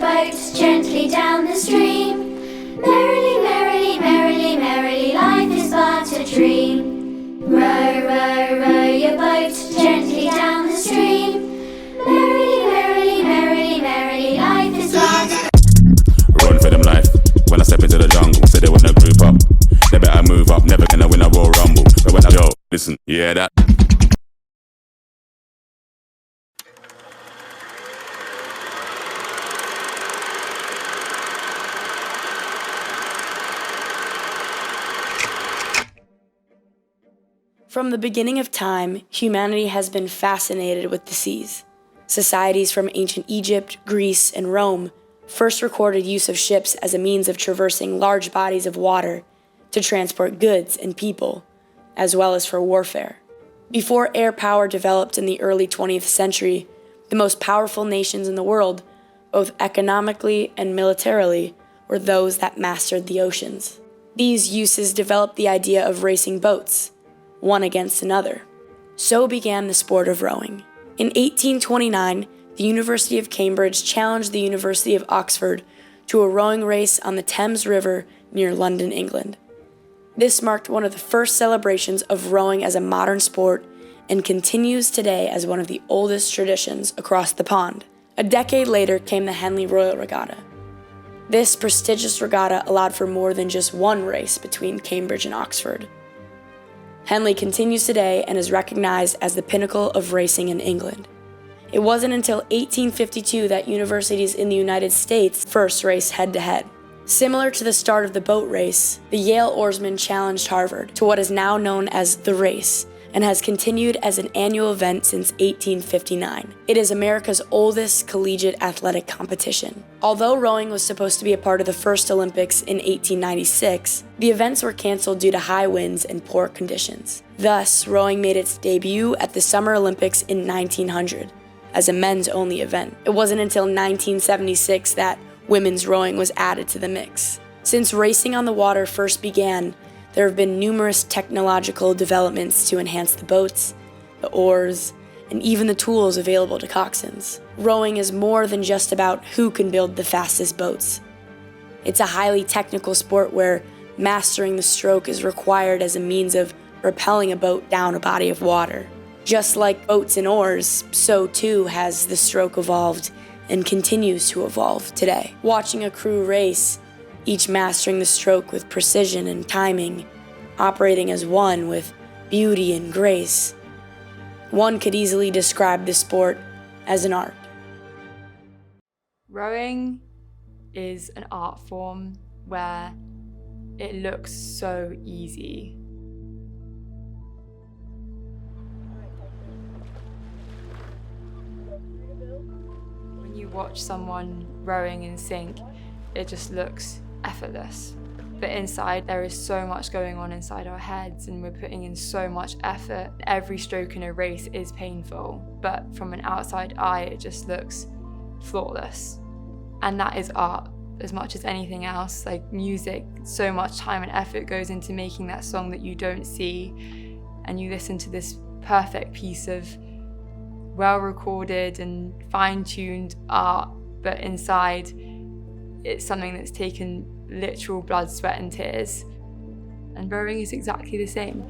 boat gently down the stream. Merrily, merrily, merrily, merrily, life is but a dream. Row, row, row your boat gently down the stream. Merrily, merrily, merrily, merrily, life is but a Run for them life. When I step into the jungle, say they wanna group up. They better move up, never gonna win a Royal Rumble. But when I go, listen, yeah that. From the beginning of time, humanity has been fascinated with the seas. Societies from ancient Egypt, Greece, and Rome first recorded use of ships as a means of traversing large bodies of water to transport goods and people, as well as for warfare. Before air power developed in the early 20th century, the most powerful nations in the world, both economically and militarily, were those that mastered the oceans. These uses developed the idea of racing boats, one against another. So began the sport of rowing. In 1829, the University of Cambridge challenged the University of Oxford to a rowing race on the Thames River near London, England. This marked one of the first celebrations of rowing as a modern sport and continues today as one of the oldest traditions across the pond. A decade later came the Henley Royal Regatta. This prestigious regatta allowed for more than just one race between Cambridge and Oxford. Henley continues today and is recognized as the pinnacle of racing in England. It wasn't until 1852 that universities in the United States first raced head-to-head. Similar to the start of the boat race, the Yale oarsmen challenged Harvard to what is now known as the race and has continued as an annual event since 1859. It is America's oldest collegiate athletic competition. Although rowing was supposed to be a part of the first Olympics in 1896, the events were canceled due to high winds and poor conditions. Thus, rowing made its debut at the Summer Olympics in 1900 as a men's-only event. It wasn't until 1976 that women's rowing was added to the mix. Since racing on the water first began, there have been numerous technological developments to enhance the boats, the oars, and even the tools available to coxswains. Rowing is more than just about who can build the fastest boats. It's a highly technical sport where mastering the stroke is required as a means of propelling a boat down a body of water. Just like boats and oars, so too has the stroke evolved and continues to evolve today. Watching a crew race, each mastering the stroke with precision and timing, operating as one with beauty and grace. One could easily describe the sport as an art. Rowing is an art form where it looks so easy. When you watch someone rowing in sync, it just looks effortless. But inside, there is so much going on inside our heads, and we're putting in so much effort. Every stroke in a race is painful, but from an outside eye, it just looks flawless. And that is art as much as anything else. Like music, so much time and effort goes into making that song that you don't see, and you listen to this perfect piece of well-recorded and fine-tuned art, but inside, it's something that's taken literal blood, sweat, and tears. And rowing is exactly the same.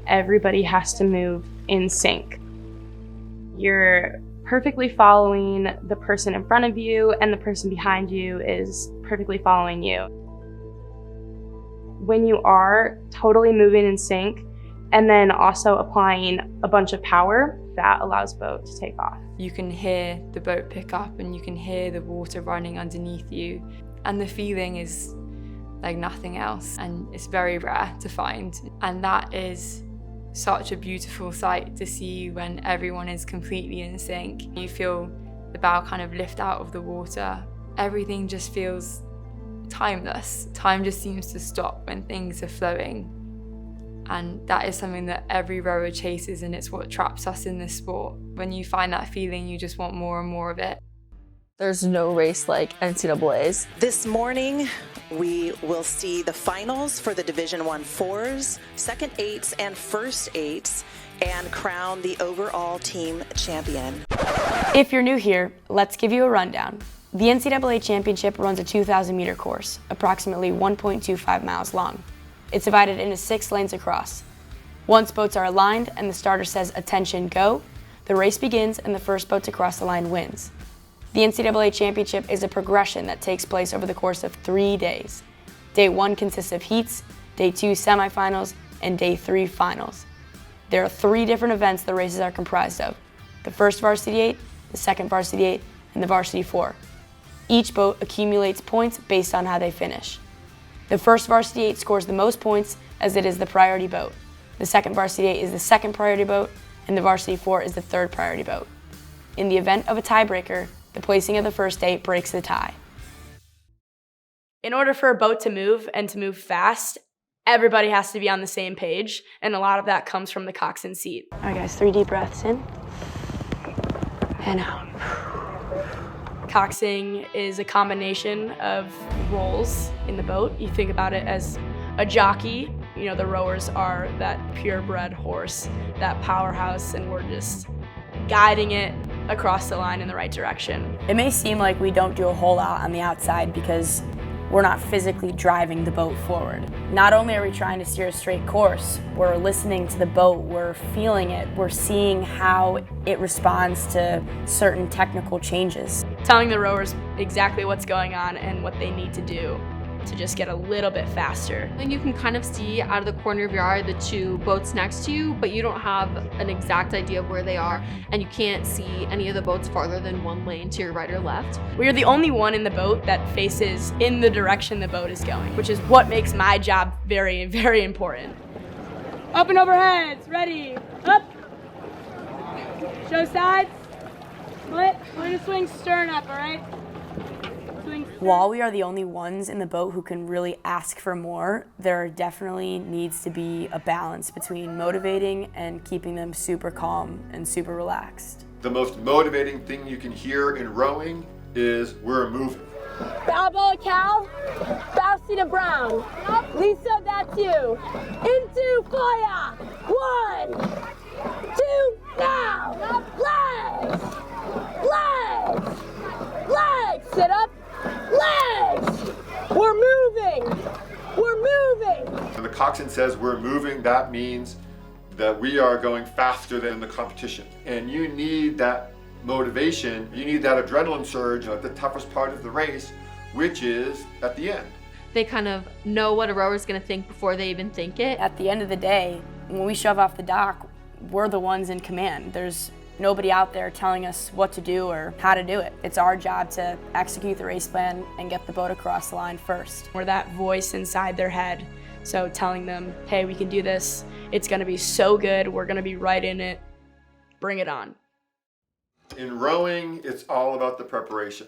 Everybody has to move in sync. You're perfectly following the person in front of you, and the person behind you is perfectly following you. When you are totally moving in sync, and then also applying a bunch of power, that allows boat to take off. You can hear the boat pick up, and you can hear the water running underneath you. And the feeling is like nothing else, and it's very rare to find. And that is such a beautiful sight to see when everyone is completely in sync. You feel the bow kind of lift out of the water. Everything just feels timeless. Time just seems to stop when things are flowing. And that is something that every rower chases, and it's what traps us in this sport. When you find that feeling, you just want more and more of it. There's no race like NCAA's. This morning, we will see the finals for the Division I 4s, second 8s, and first 8s, and crown the overall team champion. If you're new here, let's give you a rundown. The NCAA Championship runs a 2,000-meter course, approximately 1.25 miles long. It's divided into 6 lanes across. Once boats are aligned and the starter says, "Attention, go," the race begins and the first boat to cross the line wins. The NCAA Championship is a progression that takes place over the course of 3 days. Day 1 consists of heats, Day 2 semifinals, and Day 3 finals. There are 3 different events the races are comprised of: the first Varsity 8, the second Varsity 8, and the Varsity 4. Each boat accumulates points based on how they finish. The first Varsity 8 scores the most points as it is the priority boat. The second Varsity 8 is the second priority boat, and the Varsity 4 is the third priority boat. In the event of a tiebreaker, the placing of the first 8 breaks the tie. In order for a boat to move and to move fast, everybody has to be on the same page, and a lot of that comes from the coxswain seat. All right, guys, 3 deep breaths in and out. Coxing is a combination of roles in the boat. You think about it as a jockey. You know, the rowers are that purebred horse, that powerhouse, and we're just guiding it across the line in the right direction. It may seem like we don't do a whole lot on the outside because we're not physically driving the boat forward. Not only are we trying to steer a straight course, we're listening to the boat, we're feeling it, we're seeing how it responds to certain technical changes. Telling the rowers exactly what's going on and what they need to do to just get a little bit faster. And you can kind of see out of the corner of your eye the 2 boats next to you, but you don't have an exact idea of where they are, and you can't see any of the boats farther than 1 lane to your right or left. We are the only one in the boat that faces in the direction the boat is going, which is what makes my job very, very important. Up and over heads, ready, up. Show sides, split. We're gonna swing stern up, all right? While we are the only ones in the boat who can really ask for more, there definitely needs to be a balance between motivating and keeping them super calm and super relaxed. The most motivating thing you can hear in rowing is "we're moving." Balboa Cal, Faustina Brown, Lisa, that's you. Into fire. 1, 2, now. Legs, legs, legs. Sit up. Legs! We're moving! We're moving! When the coxswain says "we're moving," that means that we are going faster than the competition. And you need that motivation, you need that adrenaline surge at the toughest part of the race, which is at the end. They kind of know what a rower's gonna think before they even think it. At the end of the day, when we shove off the dock, we're the ones in command. There's nobody out there telling us what to do or how to do it. It's our job to execute the race plan and get the boat across the line first. We're that voice inside their head, so telling them, hey, we can do this, it's gonna be so good, we're gonna be right in it, bring it on. In rowing, it's all about the preparation.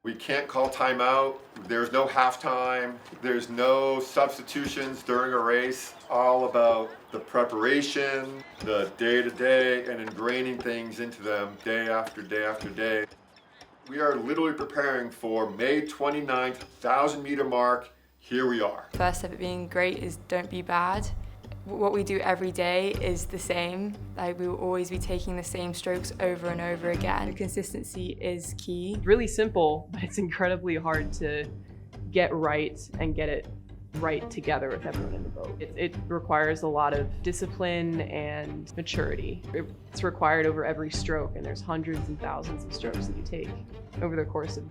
We can't call timeout, there's no halftime, there's no substitutions during a race. It's all about the preparation, the day-to-day, and ingraining things into them day after day after day. We are literally preparing for May 29th, 1,000-meter mark. Here we are. First step at being great is don't be bad. What we do every day is the same. Like, we will always be taking the same strokes over and over again. Consistency is key. Really simple, but it's incredibly hard to get right and get it right together with everyone in the boat. It requires a lot of discipline and maturity. It's required over every stroke, and there's hundreds and thousands of strokes that you take over the course of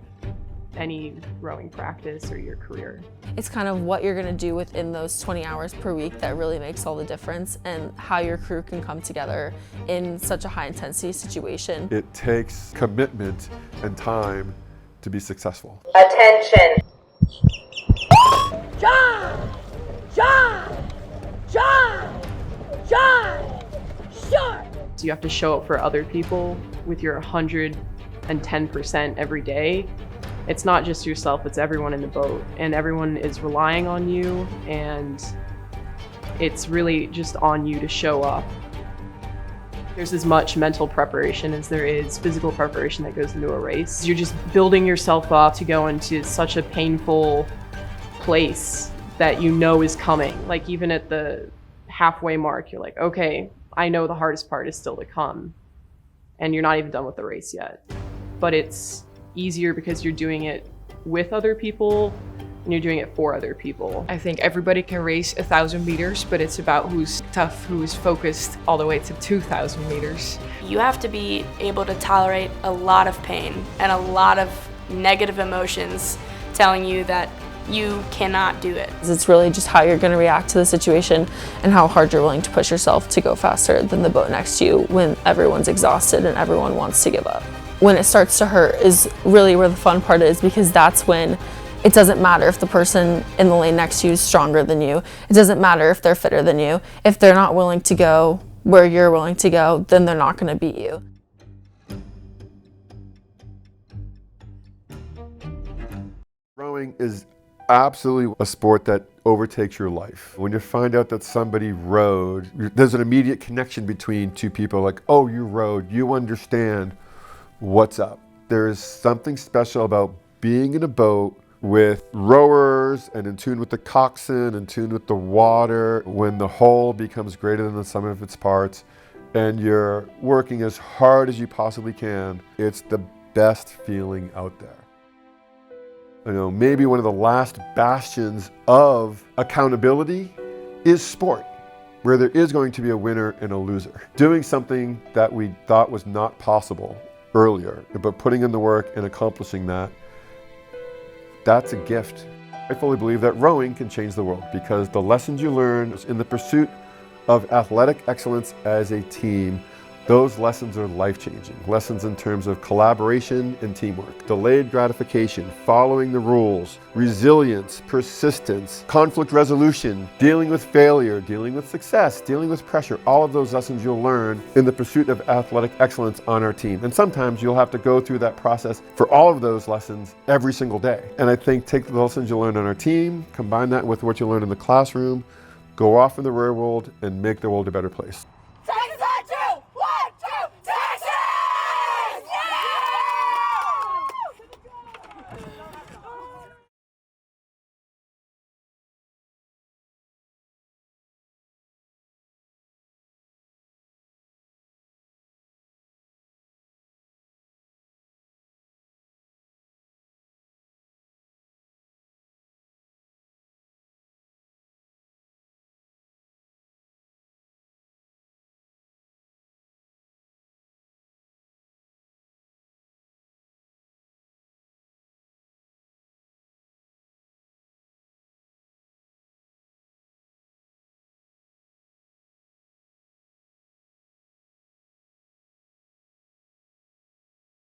any rowing practice or your career. It's kind of what you're gonna do within those 20 hours per week that really makes all the difference, and how your crew can come together in such a high intensity situation. It takes commitment and time to be successful. Attention! John! John! John! John! Short! So you have to show up for other people with your 110% every day. It's not just yourself, it's everyone in the boat, and everyone is relying on you, and it's really just on you to show up. There's as much mental preparation as there is physical preparation that goes into a race. You're just building yourself up to go into such a painful place that you know is coming. Like even at the halfway mark, you're like, okay, I know the hardest part is still to come. And you're not even done with the race yet. But it's easier because you're doing it with other people and you're doing it for other people. I think everybody can race 1,000 meters, but it's about who's tough, who's focused all the way to 2,000 meters. You have to be able to tolerate a lot of pain and a lot of negative emotions telling you that you cannot do it. It's really just how you're going to react to the situation and how hard you're willing to push yourself to go faster than the boat next to you when everyone's exhausted and everyone wants to give up. When it starts to hurt is really where the fun part is, because that's when it doesn't matter if the person in the lane next to you is stronger than you. It doesn't matter if they're fitter than you. If they're not willing to go where you're willing to go, then they're not going to beat you. Rowing is absolutely a sport that overtakes your life. When you find out that somebody rowed, there's an immediate connection between two people, like, oh, you rowed, you understand what's up. There's something special about being in a boat with rowers and in tune with the coxswain, in tune with the water, when the whole becomes greater than the sum of its parts, and you're working as hard as you possibly can. It's the best feeling out there. You know, maybe one of the last bastions of accountability is sport, where there is going to be a winner and a loser. Doing something that we thought was not possible earlier, but putting in the work and accomplishing that, that's a gift. I fully believe that rowing can change the world, because the lessons you learn in the pursuit of athletic excellence as a team, those lessons are life-changing. Lessons in terms of collaboration and teamwork, delayed gratification, following the rules, resilience, persistence, conflict resolution, dealing with failure, dealing with success, dealing with pressure. All of those lessons you'll learn in the pursuit of athletic excellence on our team. And sometimes you'll have to go through that process for all of those lessons every single day. And I think take the lessons you learn on our team, combine that with what you learn in the classroom, go off in the real world and make the world a better place.